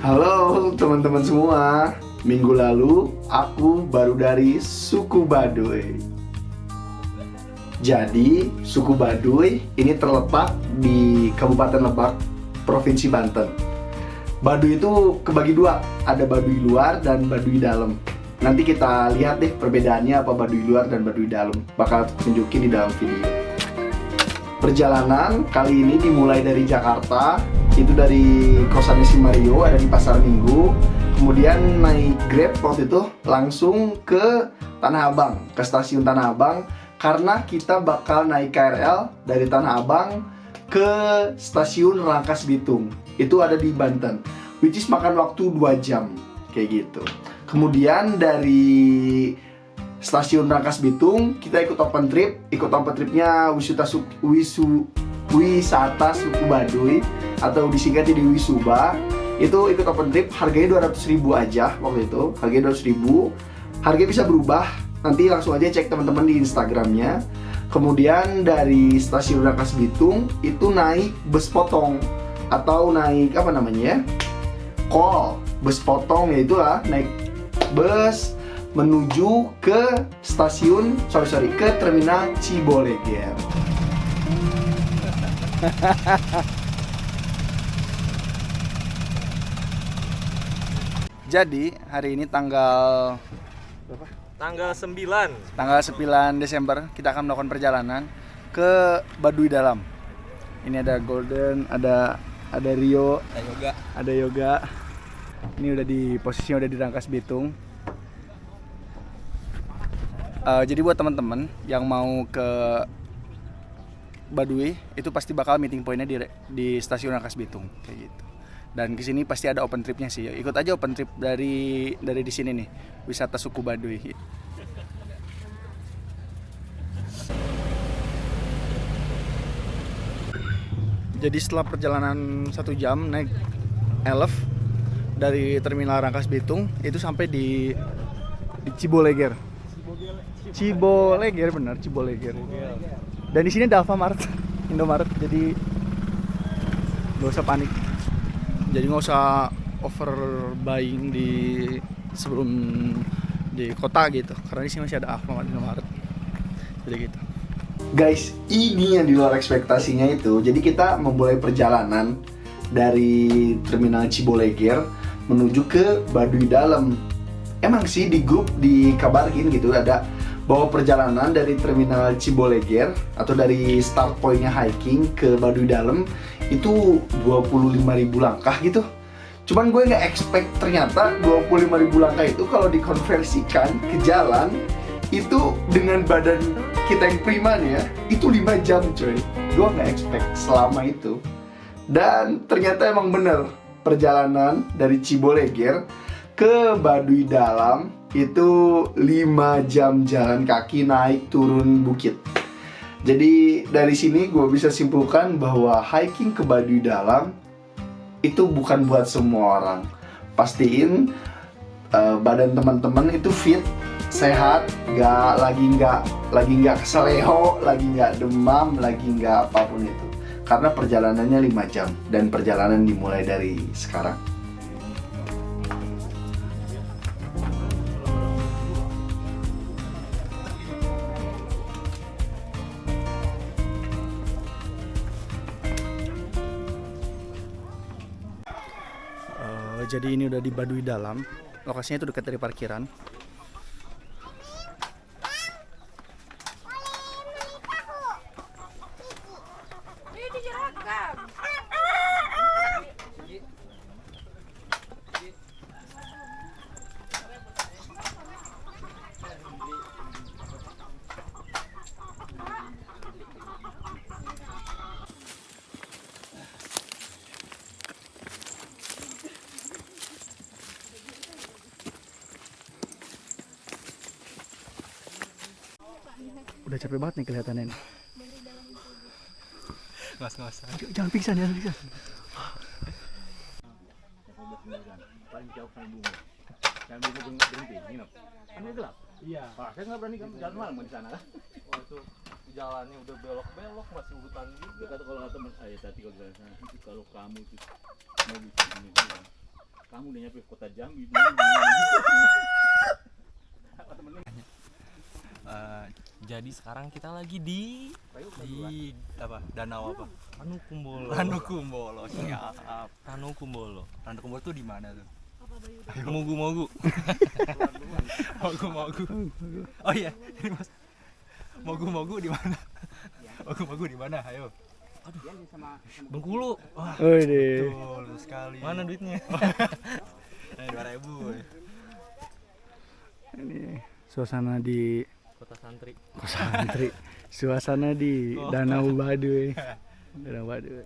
Halo teman-teman semua. Minggu lalu aku baru dari suku Baduy. Jadi suku Baduy ini terletak di Kabupaten Lebak, Provinsi Banten. Baduy itu kebagi dua, ada Baduy luar dan Baduy dalam. Nanti kita lihat deh perbedaannya apa Baduy luar dan Baduy dalam. Bakal tunjukin di dalam video. Perjalanan kali ini dimulai dari Jakarta, itu dari kosannya si Mario, ada di Pasar Minggu. Kemudian naik Grab waktu itu langsung ke Tanah Abang, ke stasiun Tanah Abang. Karena kita bakal naik KRL dari Tanah Abang ke stasiun Rangkas Bitung. Itu ada di Banten, which is makan waktu 2 jam, kayak gitu. Kemudian dari stasiun Rangkas Bitung kita ikut open tripnya wisata suku Baduy atau disingkat jadi Wisuba. Itu ikut open trip, harganya 200.000 aja waktu itu, harganya 200.000. Harganya bisa berubah, nanti langsung aja cek teman-teman di Instagramnya. Kemudian dari stasiun Rangkas Bitung itu naik bus potong atau naik apa namanya ya, call bus potong, ya itulah, naik bus menuju ke stasiun, ke terminal Ciboleger. Jadi hari ini tanggal berapa? Tanggal 9. Tanggal 9 Desember kita akan melakukan perjalanan ke Baduy Dalam. Ini ada Golden, ada Rio, ada Yoga. Ini udah di posisinya udah di Rangkas Bitung. Jadi buat teman-teman yang mau ke Baduy itu pasti bakal meeting pointnya di stasiun Rangkas Bitung kayak gitu. Dan kesini pasti ada open tripnya sih. Ikut aja open trip dari di sini nih, wisata suku Baduy. Jadi setelah perjalanan 1 jam naik Elf dari terminal Rangkas Bitung itu sampai di Ciboleger. Ciboleger benar, Ciboleger. Dan di sini ada Alfamart, Indomaret, jadi nggak usah panik. Jadi nggak usah over buying sebelum di kota gitu, karena di sini masih ada Alfamart, Indomaret. Jadi gitu. Guys, ini yang di luar ekspektasinya itu. Jadi kita memulai perjalanan dari terminal Ciboleger menuju ke Baduy Dalam. Emang sih di grup dikabarin gitu ada bahwa perjalanan dari terminal Ciboleger atau dari start pointnya hiking ke Baduy Dalam itu 25.000 langkah gitu. Cuman gue nggak expect ternyata 25.000 langkah itu kalau dikonversikan ke jalan itu dengan badan kita yang prima nih ya, itu 5 jam coy. Gue nggak expect selama itu. Dan ternyata emang bener, perjalanan dari Ciboleger ke Baduy Dalam itu 5 jam jalan kaki naik turun bukit. Jadi dari sini gue bisa simpulkan bahwa hiking ke Baduy Dalam itu bukan buat semua orang. Pastiin badan teman-teman itu fit, sehat, lagi nggak keseleho, lagi nggak demam, lagi nggak apapun itu. Karena perjalanannya 5 jam dan perjalanan dimulai dari sekarang. Jadi ini udah di Baduy Dalam, lokasinya itu dekat dari parkiran. Udah capek banget nih kelihatannya nih. Ngos-ngosan. Jangan pingsan. Paling jauh kan bunga. Jangan berhenti, nginep. Kan ini gelap. Iya. Saya nggak berani jalan malam di sana lah. Oh itu jalannya udah belok-belok, masih hutan juga. Kata kalau teman saya tadi kalau jalan sana, kalau kamu itu mau bikin ini, kamu udah nyampe kota Jambi. Jadi sekarang kita lagi di apa? Danau apa? Ranukumbolo. Ranukumbolo, siap. Ranukumbolo. Ranukumbolo tuh di mana tuh? Mogu-mogu. Mogu-mogu. Oh iya, ini Mas. Mogu-mogu di mana? Mogu-mogu di mana? Ayo. Bengkulu. Wah, Wih, Betul sekali. mana duitnya? Ini 2.000. ini suasana di Kota Santri. Santri, suasana di Danau Baduy. Danau Baduy.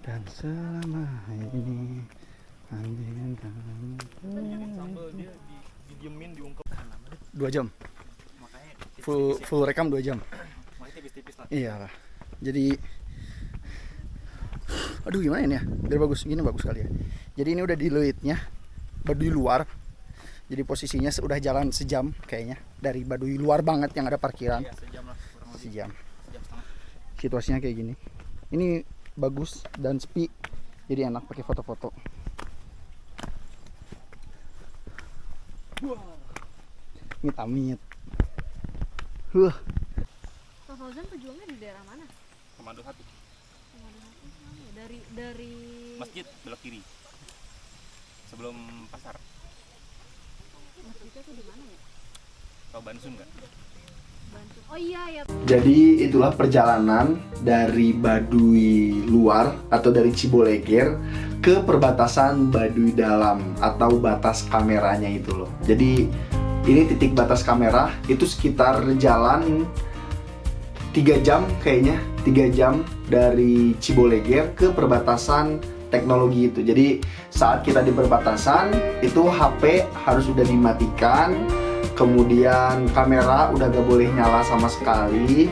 Dan selama ini anjing Sambal dia didiemin diungkep. 2 jam. Makanya Full rekam 2 jam. makanya tipis-tipis lah. Iyalah. Jadi aduh gimana ini ya? Biar bagus, gini bagus kali ya. Jadi ini udah di Leuitnya, Baduy luar. Jadi posisinya udah jalan sejam kayaknya dari Baduy luar banget yang ada parkiran. Iya, sejam lah kurang lebih. Sejam. Sejam setengah. Situasinya kayak gini. Ini bagus dan sepi. Jadi enak pakai foto-foto. Amit-amit. Kak Fauzan pejuangnya di daerah mana? Komando 1. Dari Masjid belok kiri. Sebelum pasar. masjidnya tuh di mana ya? Tahu Bansun enggak? Bantu. Oh iya ya. Jadi itulah perjalanan dari Baduy luar atau dari Ciboleger ke perbatasan Baduy dalam atau batas kameranya itu loh. Jadi ini titik batas kamera itu sekitar jalan 3 jam kayaknya, 3 jam dari Ciboleger ke perbatasan teknologi itu. Jadi saat kita di perbatasan itu HP harus udah dimatikan, kemudian kamera udah gak boleh nyala sama sekali,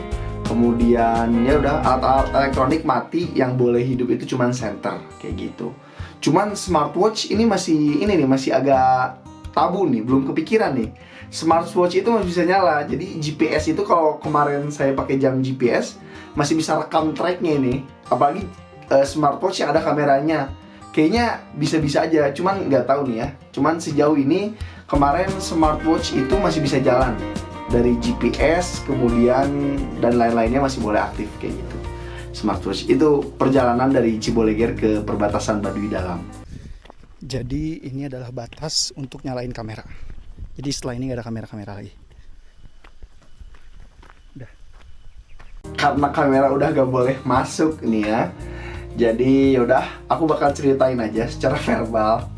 kemudian ya udah alat-alat elektronik mati, yang boleh hidup itu cuman senter kayak gitu. Cuman smartwatch ini masih agak tabu nih, belum kepikiran nih. Smartwatch itu masih bisa nyala. Jadi GPS itu kalau kemarin saya pakai jam GPS masih bisa rekam tracknya ini. Apalagi smartwatch yang ada kameranya. Kayaknya bisa-bisa aja, cuman nggak tahu nih ya. Cuman sejauh ini kemarin smartwatch itu masih bisa jalan dari GPS, kemudian dan lain-lainnya masih boleh aktif kayak gitu. Smartwatch itu perjalanan dari Ciboleger ke perbatasan Baduy dalam. Jadi ini adalah batas untuk nyalain kamera. Jadi setelah ini nggak ada kamera-kamera lagi. Udah. Karena kamera udah gak boleh masuk nih ya. Jadi yaudah, aku bakal ceritain aja secara verbal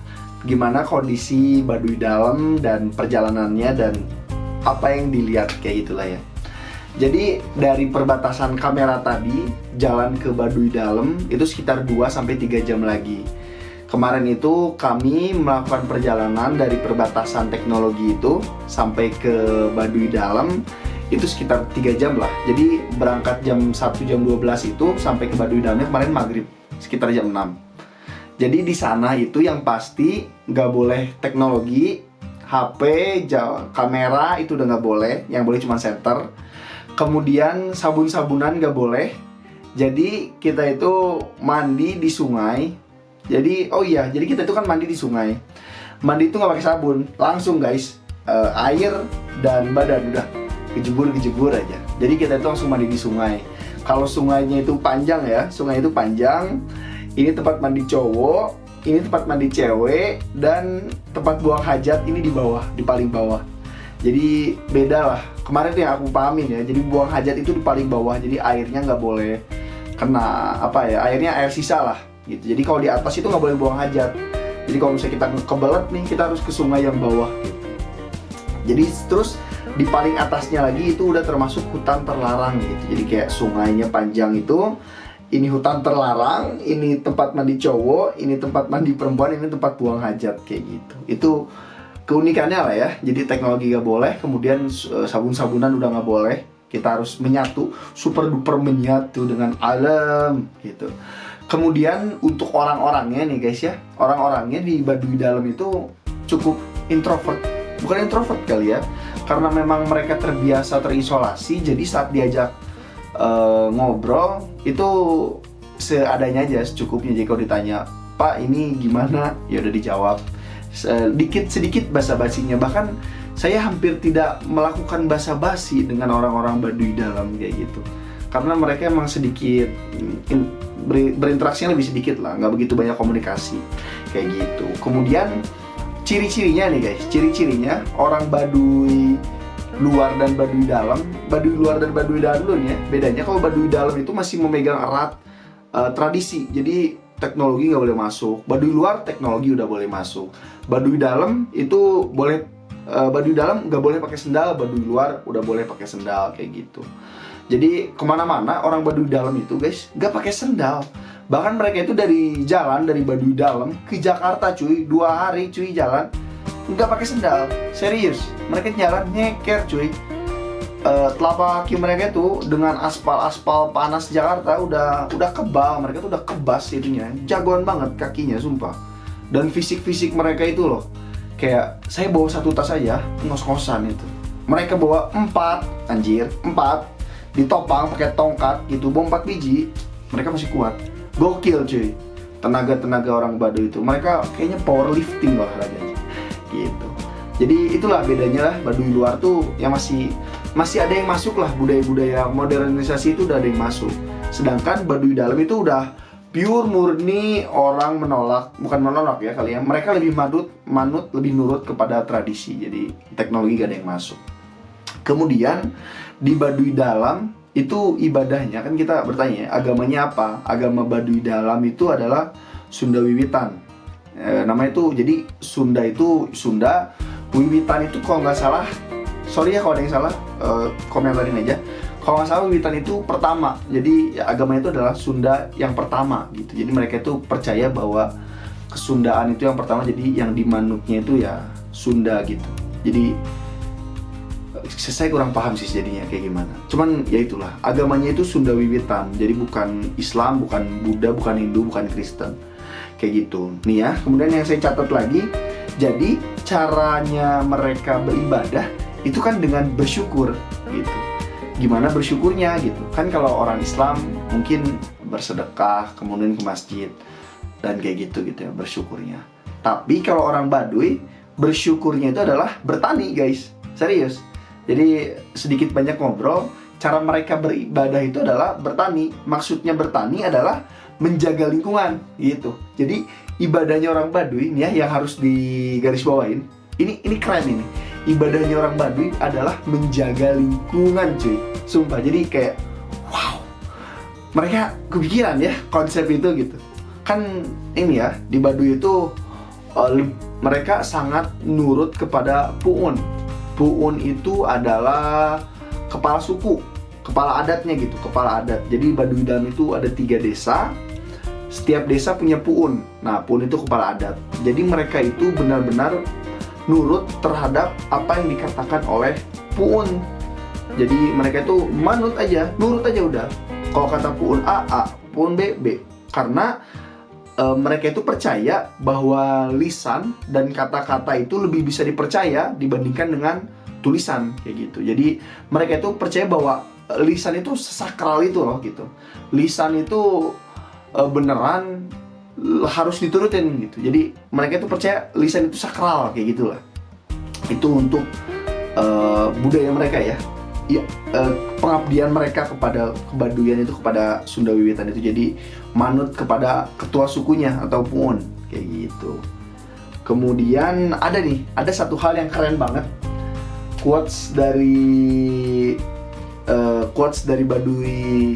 gimana kondisi Baduy dalam dan perjalanannya dan apa yang dilihat kayak gitulah ya. Jadi dari perbatasan kamera tadi jalan ke Baduy dalam itu sekitar 2-3 jam lagi. Kemarin itu kami melakukan perjalanan dari perbatasan teknologi itu sampai ke Baduy dalam itu sekitar 3 jam lah. Jadi berangkat jam 1 jam 12 itu sampai ke Baduy dalamnya kemarin maghrib sekitar jam 6. Jadi di sana itu yang pasti nggak boleh teknologi, HP, kamera itu udah nggak boleh, yang boleh cuma senter. Kemudian sabun-sabunan nggak boleh. Jadi kita itu mandi di sungai. Jadi jadi kita itu kan mandi di sungai. Mandi itu nggak pakai sabun, langsung guys, air dan badan udah kejebur aja. Jadi kita itu langsung mandi di sungai. Kalau sungainya itu panjang ya, sungai itu panjang. Ini tempat mandi cowok, ini tempat mandi cewek, dan tempat buang hajat ini di bawah, di paling bawah. Jadi beda lah. Kemarin tuh yang aku pahamin ya. Jadi buang hajat itu di paling bawah. Jadi airnya nggak boleh kena airnya air sisa lah. Gitu. Jadi kalau di atas itu nggak boleh buang hajat. Jadi kalau misalnya kita kebelet nih, kita harus ke sungai yang bawah gitu. Jadi terus di paling atasnya lagi itu udah termasuk hutan terlarang gitu. Jadi kayak sungainya panjang itu, ini hutan terlarang, ini tempat mandi cowok, ini tempat mandi perempuan, ini tempat buang hajat kayak gitu. Itu keunikannya lah ya. Jadi teknologi nggak boleh, kemudian sabun-sabunan udah nggak boleh. Kita harus menyatu, super duper menyatu dengan alam gitu. Kemudian untuk orang-orangnya nih guys ya, orang-orangnya di Baduy dalam itu cukup introvert. Bukan introvert kali ya, karena memang mereka terbiasa terisolasi. Jadi saat diajak ngobrol itu seadanya aja, secukupnya. Jadi kalau ditanya, Pak ini gimana, ya udah dijawab sedikit basa-basinya. Bahkan saya hampir tidak melakukan basa-basi dengan orang-orang Baduy dalam kayak gitu, karena mereka emang sedikit berinteraksinya lebih sedikit lah, nggak begitu banyak komunikasi kayak gitu. Kemudian ciri-cirinya nih guys, ciri-cirinya orang Baduy luar dan Baduy dalam. Baduy luar dan Baduy dalam dulu nih ya, bedanya kalau Baduy dalam itu masih memegang erat tradisi, jadi teknologi nggak boleh masuk. Baduy luar teknologi udah boleh masuk. Baduy dalam itu boleh, Baduy dalam nggak boleh pakai sendal, Baduy luar udah boleh pakai sendal kayak gitu. Jadi kemana-mana orang Baduy dalam itu guys nggak pakai sendal. Bahkan mereka itu dari jalan dari Baduy dalam ke Jakarta cuy, 2 hari cuy jalan nggak pakai sendal, serius. Mereka jalan nyeker cuy. Telapak kaki mereka itu dengan aspal panas Jakarta udah kebal, mereka tuh udah kebas itunya, jagoan banget kakinya sumpah. Dan fisik mereka itu loh, kayak saya bawa 1 tas aja ngos-ngosan itu, mereka bawa 4 anjir, 4 ditopang pakai tongkat gitu, bawa 4 biji, mereka masih kuat, gokil cuy. Tenaga orang Baduy itu, mereka kayaknya powerlifting olahraganya gitu. Jadi itulah bedanya lah, Baduy luar tuh yang masih ada yang masuk lah, budaya-budaya modernisasi itu udah ada yang masuk. Sedangkan Baduy dalam itu udah pure murni orang bukan menolak ya kali ya, mereka lebih manut, lebih nurut kepada tradisi. Jadi teknologi gak ada yang masuk. Kemudian di Baduy dalam itu ibadahnya, kan kita bertanya ya, agamanya apa? Agama Baduy dalam itu adalah Sunda Wiwitan. Namanya itu, jadi Sunda, Wiwitan itu kalau nggak salah, sorry ya kalau ada yang salah, komentarin aja. Kalau nggak salah Wiwitan itu pertama, jadi ya, agamanya itu adalah Sunda yang pertama gitu. Jadi mereka itu percaya bahwa kesundaan itu yang pertama, jadi yang dimanutnya itu ya Sunda gitu. Jadi saya kurang paham sih jadinya kayak gimana. Cuman ya itulah, agamanya itu Sunda Wiwitan. Jadi bukan Islam, bukan Buddha, bukan Hindu, bukan Kristen. Kayak gitu. Nih ya, kemudian yang saya catat lagi, jadi caranya mereka beribadah itu kan dengan bersyukur gitu. Gimana bersyukurnya gitu. Kan kalau orang Islam mungkin bersedekah, kemudian ke masjid dan kayak gitu ya bersyukurnya. Tapi kalau orang Baduy bersyukurnya itu adalah bertani guys. Serius. Jadi sedikit banyak ngobrol, cara mereka beribadah itu adalah bertani. Maksudnya bertani adalah menjaga lingkungan gitu. Jadi ibadahnya orang Baduy nih ya, yang harus digarisbawain. Ini keren ini. Ibadahnya orang Baduy adalah menjaga lingkungan cuy. Sumpah, jadi kayak wow. Mereka kepikiran ya konsep itu gitu. Kan ini ya, di Baduy itu mereka sangat nurut kepada Pu'un. Pu'un itu adalah kepala suku, kepala adatnya gitu, kepala adat. Jadi Baduy dalam itu ada 3 desa. Setiap desa punya Pu'un. Nah, Pu'un itu kepala adat. Jadi mereka itu benar-benar nurut terhadap apa yang dikatakan oleh Pu'un. Jadi mereka itu manut aja, nurut aja udah. Kalau kata Pu'un A, Pu'un B. Karena mereka itu percaya bahwa lisan dan kata-kata itu lebih bisa dipercaya dibandingkan dengan tulisan kayak gitu. Jadi mereka itu percaya bahwa lisan itu sakral itu loh gitu. Lisan itu beneran harus diturutin gitu. Jadi mereka itu percaya lisan itu sakral kayak gitulah. Itu untuk budaya mereka ya. Ya, pengabdian mereka kepada kebaduyan itu, kepada Sunda Wiwitan itu, jadi manut kepada ketua sukunya atau Pu'un kayak gitu. Kemudian ada satu hal yang keren banget, quotes dari Baduy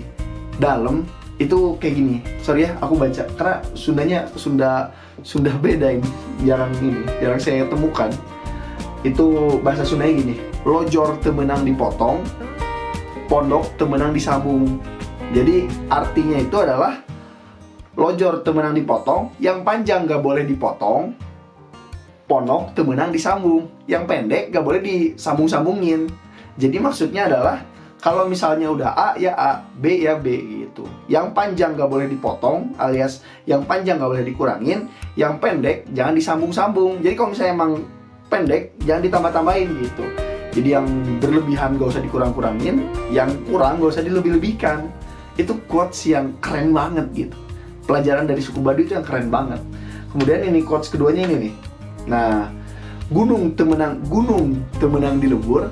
dalam itu kayak gini. Sorry ya, aku baca karena Sunda beda ini, jarang saya temukan. Itu bahasa Sundanya gini, lojor temenang dipotong, pondok temenang disambung. Jadi artinya itu adalah lojor temenang dipotong, yang panjang gak boleh dipotong, pondok temenang disambung, yang pendek gak boleh disambung-sambungin. Jadi maksudnya adalah kalau misalnya udah A ya A, B ya B gitu. Yang panjang gak boleh dipotong, alias yang panjang gak boleh dikurangin, yang pendek jangan disambung-sambung. Jadi kalau misalnya emang pendek jangan ditambah-tambahin gitu. Jadi yang berlebihan gak usah dikurang-kurangin, yang kurang gak usah dilebih-lebihkan Itu quotes yang keren banget gitu. Pelajaran dari suku Baduy itu yang keren banget. Kemudian ini quotes keduanya ini nih. Nah, gunung temenang di lebur,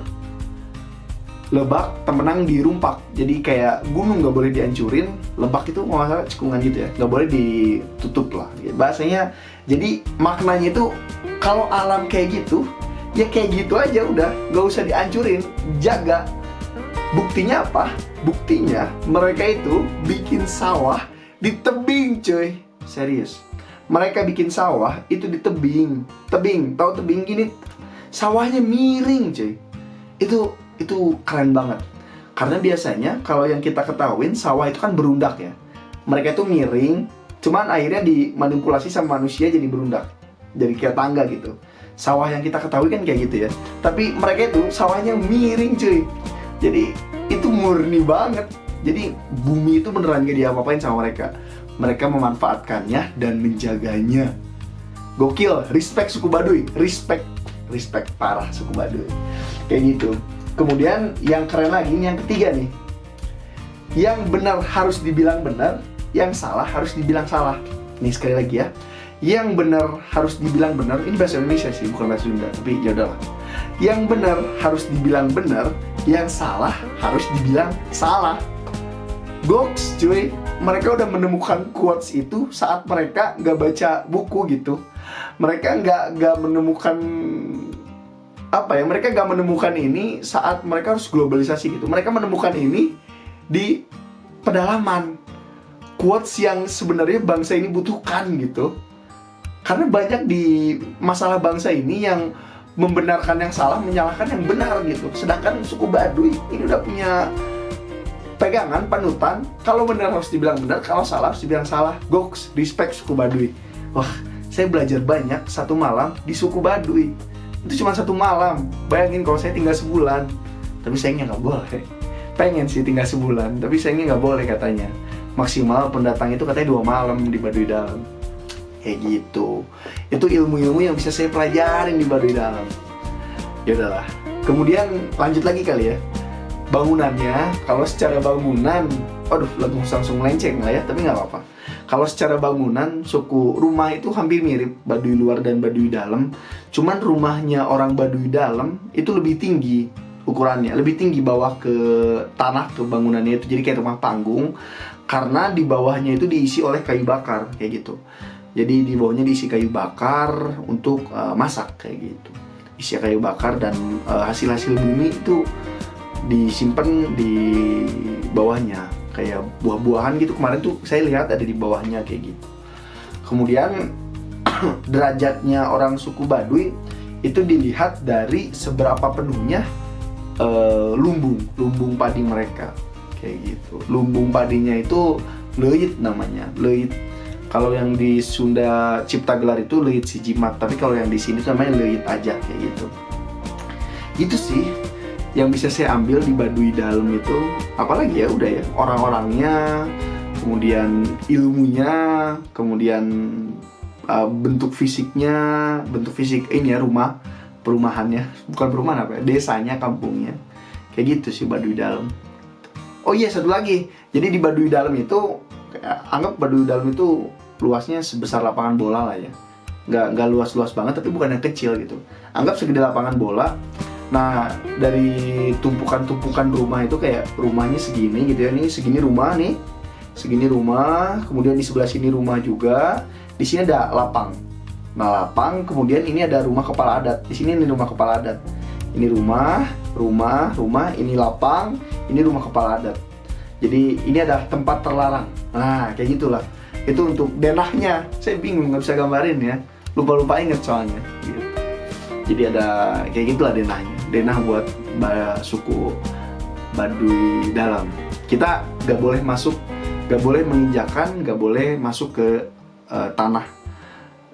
lebak temenang di rumpak. Jadi kayak gunung nggak boleh dihancurin, lebak itu nggak salah cekungan gitu ya, nggak boleh ditutup lah. Bahasanya, jadi maknanya itu kalau alam kayak gitu, ya kayak gitu aja udah, nggak usah dihancurin, jaga. Buktinya apa? Buktinya mereka itu bikin sawah di tebing, cuy. Serius. Mereka bikin sawah itu di tebing. Tebing, tahu tebing gini? Sawahnya miring, cuy. Itu keren banget. Karena biasanya kalau yang kita ketahuin sawah itu kan berundak ya. Mereka itu miring, cuman akhirnya dimanipulasi sama manusia jadi berundak. Jadi kayak tangga gitu. Sawah yang kita ketahui kan kayak gitu ya. Tapi mereka itu sawahnya miring, cuy. Jadi itu murni banget. Jadi bumi itu beneran gak diapa-apain sama mereka. Mereka memanfaatkannya dan menjaganya. Gokil, respect suku Baduy. Respect parah suku Baduy. Kayak gitu. Kemudian yang keren lagi, ini yang ketiga nih. Yang benar harus dibilang benar, yang salah harus dibilang salah. Nih sekali lagi ya. Yang benar harus dibilang benar, ini bahasa Indonesia sih, bukan bahasa Sunda, tapi ya udahlah. Yang benar harus dibilang benar, yang salah harus dibilang salah. Goks, cuy. Mereka udah menemukan quotes itu saat mereka nggak baca buku gitu. Mereka nggak menemukan apa ya? Mereka nggak menemukan ini saat mereka harus globalisasi gitu. Mereka menemukan ini di pedalaman. Quotes yang sebenarnya bangsa ini butuhkan gitu. Karena banyak di masalah bangsa ini yang membenarkan yang salah, menyalahkan yang benar gitu. Sedangkan suku Baduy ini udah punya pegangan, panutan. Kalau benar harus dibilang benar, kalau salah harus dibilang salah. Goks, respect suku Baduy. Wah, saya belajar banyak satu malam di suku Baduy. Itu cuma satu malam. Bayangin kalau saya tinggal sebulan. Tapi sayangnya nggak boleh. Pengen sih tinggal sebulan, tapi sayangnya nggak boleh katanya. Maksimal pendatang itu katanya 2 malam di Baduy Dalam. Kayak gitu. Itu ilmu-ilmu yang bisa saya pelajarin di Baduy Dalam. Ya udahlah. Kemudian lanjut lagi kali ya. Bangunannya, kalau secara bangunan, aduh langsung melenceng lah ya, tapi nggak apa-apa. Kalau secara bangunan, suku rumah itu hampir mirip Baduy luar dan Baduy dalam. Cuman rumahnya orang Baduy dalam itu lebih tinggi ukurannya, lebih tinggi bawah ke tanah, ke bangunannya itu jadi kayak rumah panggung. Karena di bawahnya itu diisi oleh kayu bakar kayak gitu. Jadi di bawahnya diisi kayu bakar untuk masak kayak gitu. Isi kayu bakar dan hasil-hasil bumi itu disimpan di bawahnya kayak buah-buahan gitu. Kemarin tuh saya lihat ada di bawahnya kayak gitu. Kemudian derajatnya orang suku Baduy itu dilihat dari seberapa penuhnya lumbung padi mereka kayak gitu. Lumbung padinya itu leuit namanya, leuit. Kalau yang di Sunda Ciptagelar itu leuit sijimat, tapi kalau yang di sini tuh namanya leuit aja kayak gitu. Gitu sih yang bisa saya ambil di Baduy Dalam itu. Apalagi ya udah ya, orang-orangnya, kemudian ilmunya, kemudian bentuk fisiknya, bentuk fisik ini ya, rumah, perumahannya, bukan perumahan apa ya, desanya, kampungnya. Kayak gitu sih Baduy Dalam. Oh iya, satu lagi. Jadi di Baduy Dalam itu, anggap Baduy Dalam itu luasnya sebesar lapangan bola lah ya. Nggak luas-luas banget, tapi bukan yang kecil gitu. Anggap segede lapangan bola. Nah, dari tumpukan-tumpukan rumah itu kayak rumahnya segini gitu ya. Ini segini rumah nih. Segini rumah, kemudian di sebelah sini rumah juga. Di sini ada lapang. Nah, lapang, kemudian ini ada rumah kepala adat. Di sini ini rumah kepala adat. Ini rumah, ini lapang, ini rumah kepala adat. Jadi ini ada tempat terlarang. Nah, kayak gitulah. Itu untuk denahnya. Saya bingung, nggak bisa gambarin ya. Lupa inget soalnya. Gitu. Jadi ada kayak gitulah denahnya. Denah buat suku Baduy Dalam. Kita nggak boleh masuk, nggak boleh menginjakan, nggak boleh masuk ke tanah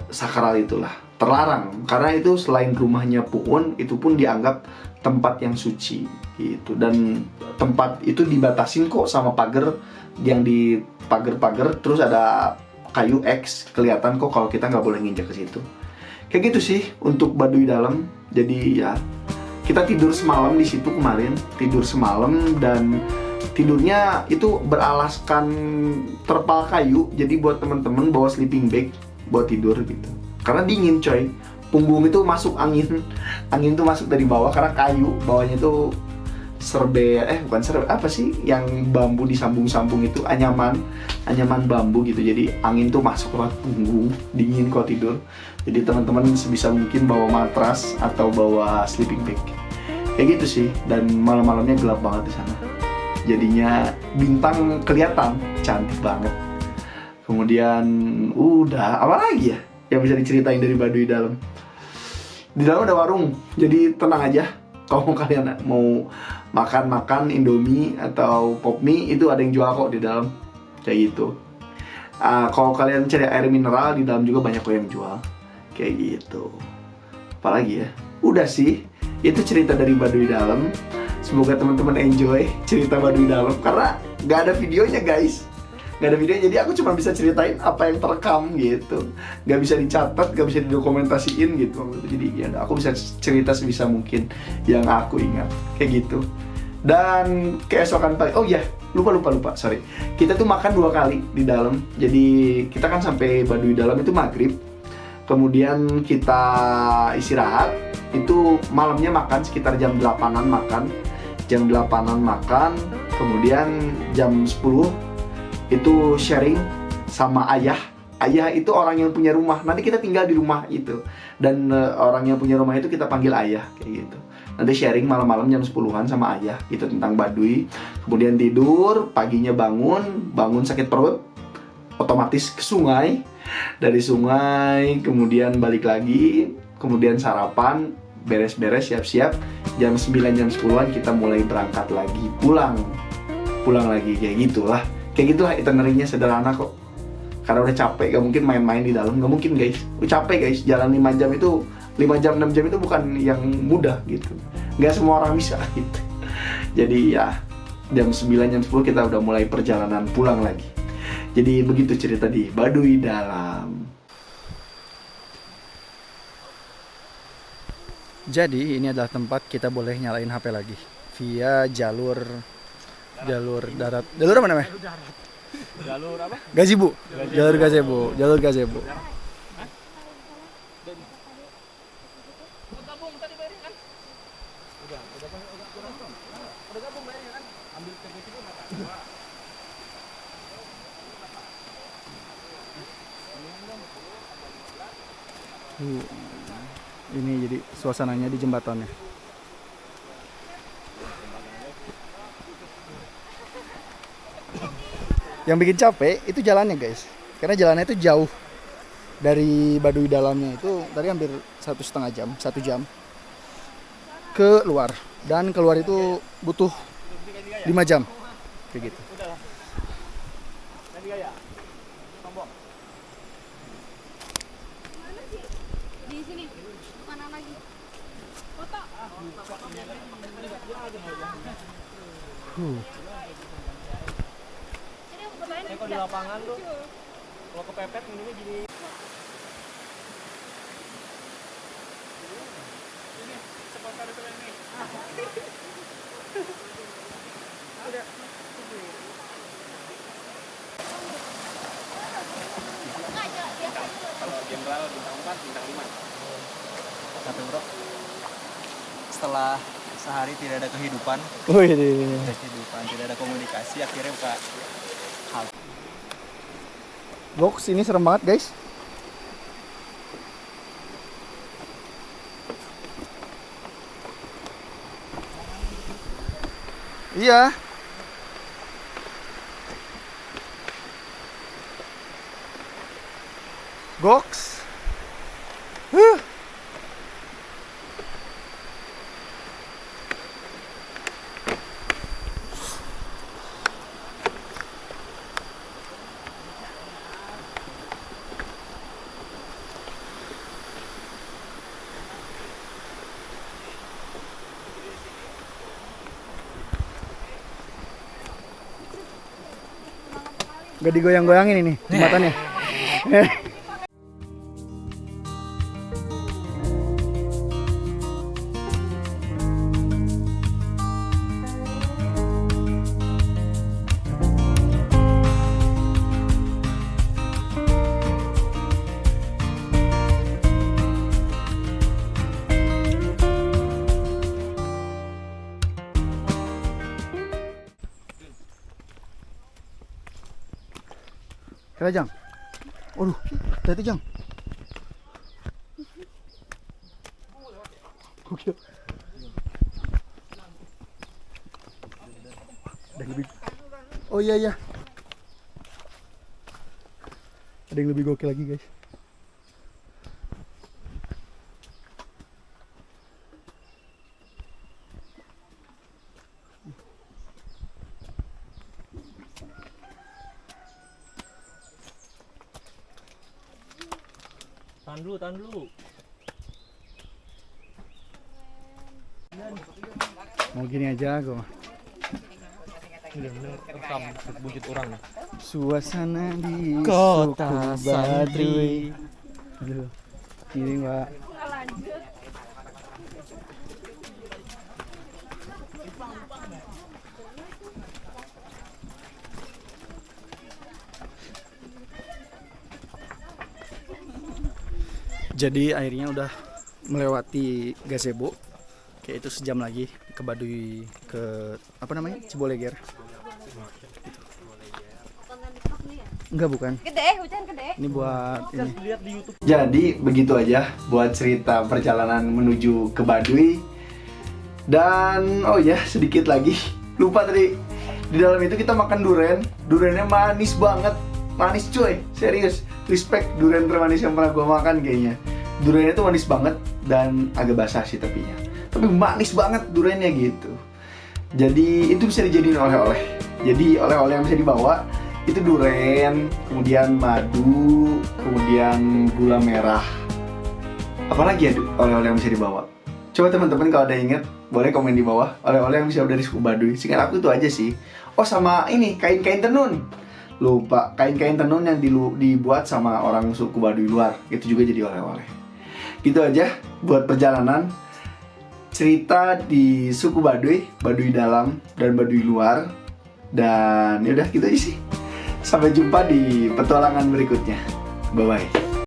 sakral itulah. Terlarang. Karena itu selain rumahnya Puun, itu pun dianggap tempat yang suci gitu. Dan tempat itu dibatasin kok sama pagar, yang di pagar-pagar, terus ada kayu X, kelihatan kok kalau kita nggak boleh nginjak ke situ. Kayak gitu sih untuk Baduy Dalam. Jadi ya kita tidur semalam di situ kemarin, tidur semalam dan Tidurnya itu beralaskan terpal kayu, jadi buat temen-temen bawa sleeping bag buat tidur gitu. Karena dingin coy, punggung itu masuk angin tuh masuk dari bawah karena kayu, bawahnya itu bukan serbet, apa sih yang bambu disambung-sambung itu, anyaman bambu gitu, jadi angin tuh masuk lewat punggung, dingin kalau tidur. Jadi teman-teman sebisa mungkin bawa matras atau bawa sleeping bag kayak gitu sih. Dan malam-malamnya gelap banget di sana, jadinya bintang kelihatan cantik banget. Kemudian udah apa lagi ya yang bisa diceritain dari Baduy Dalam? Di dalam ada warung, jadi tenang aja. Kalau kalian mau makan Indomie atau pop mie, itu ada yang jual kok di dalam kayak gitu. Kalau kalian cari air mineral, di dalam juga banyak kok yang jual kayak gitu. Apalagi ya, udah sih itu cerita dari Baduy Dalam. Semoga teman-teman enjoy cerita Baduy Dalam karena nggak ada videonya guys, nggak ada videonya, jadi aku cuma bisa ceritain apa yang terekam gitu, nggak bisa dicatat, nggak bisa didokumentasiin gitu. Jadi ya aku bisa cerita sebisa mungkin yang aku ingat kayak gitu. Dan keesokan pagi, oh ya lupa sorry, kita tuh makan 2 kali di dalam. Jadi kita kan sampai Baduy Dalam itu maghrib, kemudian kita istirahat, itu malamnya makan sekitar jam 8-an makan, kemudian jam 10 itu sharing sama ayah itu orang yang punya rumah. Nanti kita tinggal di rumah itu, dan orang yang punya rumah itu kita panggil ayah kayak gitu. Nanti sharing malam-malam jam 10-an sama ayah itu tentang Baduy. Kemudian tidur, paginya bangun sakit perut, otomatis ke sungai. Dari sungai kemudian balik lagi, kemudian sarapan, beres-beres, siap-siap. Jam 9, jam 10-an kita mulai berangkat lagi, pulang lagi kayak gitulah itinerary-nya. Sederhana kok, karena udah capek, gak mungkin main-main di dalam, gak mungkin guys. Udah capek guys, jalan 5 jam itu, 5 jam 6 jam itu bukan yang mudah gitu, gak semua orang bisa gitu. Jadi ya jam 9, jam 10 kita udah mulai perjalanan pulang lagi. Jadi begitu cerita di Baduy Dalam. Jadi ini adalah tempat kita boleh nyalain HP lagi via jalur darat. Jalur apa namanya? Jalur apa? Gazebo. Jalur gazebo. Ini jadi suasananya di jembatannya. Yang bikin capek itu jalannya guys, karena jalannya itu jauh dari Baduy Dalamnya. Itu tadi hampir 1,5 jam, 1 jam ke luar, dan keluar itu butuh 5 jam kayak gitu. Di sini. Mana lagi? Foto. Kalau di lapangan tuh, kalau kepepet minumnya gini. Ini sebentar ini. Udah. Kalau general bintang 4, bintang 5. Capek bro. Setelah sehari tidak ada kehidupan, tidak ada komunikasi, akhirnya buka hal. Box ini serem banget guys. Iya. Box. Gak digoyang-goyangin ini jembatannya. Kira Jang. Waduh, hati Jang. Oke. Ada yang lebih. Oh iya. Ada yang lebih gokil lagi guys. Tahan dulu. Mau gini aja gue. Bener-bener rekam buncit orang nih. Suasana di Kota suku Santri. Baduy. Aduh. Ini Mbak. Lanjut. Jadi akhirnya udah melewati gazebo. Kayak itu sejam lagi ke Baduy, ke apa namanya? Ciboleger. Konten TikTok nih ya? Enggak, bukan. Gede, hujan gede. Ini buat ini. Lihat di YouTube. Jadi begitu aja buat cerita perjalanan menuju ke Baduy. Dan oh ya, sedikit lagi lupa tadi, di dalam itu kita makan durian. Duriannya manis banget, manis cuy, serius. Respect, durian termanis yang pernah gue makan kayaknya. Duriannya tuh manis banget dan agak basah sih tapi manis banget duriannya gitu. Jadi itu bisa dijadiin oleh-oleh. Jadi oleh-oleh yang bisa dibawa itu durian, kemudian madu, kemudian gula merah. Apalagi ya oleh-oleh yang bisa dibawa? Coba teman-teman kalau ada inget, boleh komen di bawah. Oleh-oleh yang bisa dari suku Baduy. Seingat aku itu aja sih. Oh sama ini, kain-kain tenun. Lupa, kain-kain tenun yang dibuat sama orang suku Baduy luar. Itu juga jadi oleh-oleh. Gitu aja buat perjalanan. Cerita di suku Baduy, Baduy dalam dan Baduy luar. Dan yaudah gitu aja sih. Sampai jumpa di petualangan berikutnya. Bye-bye.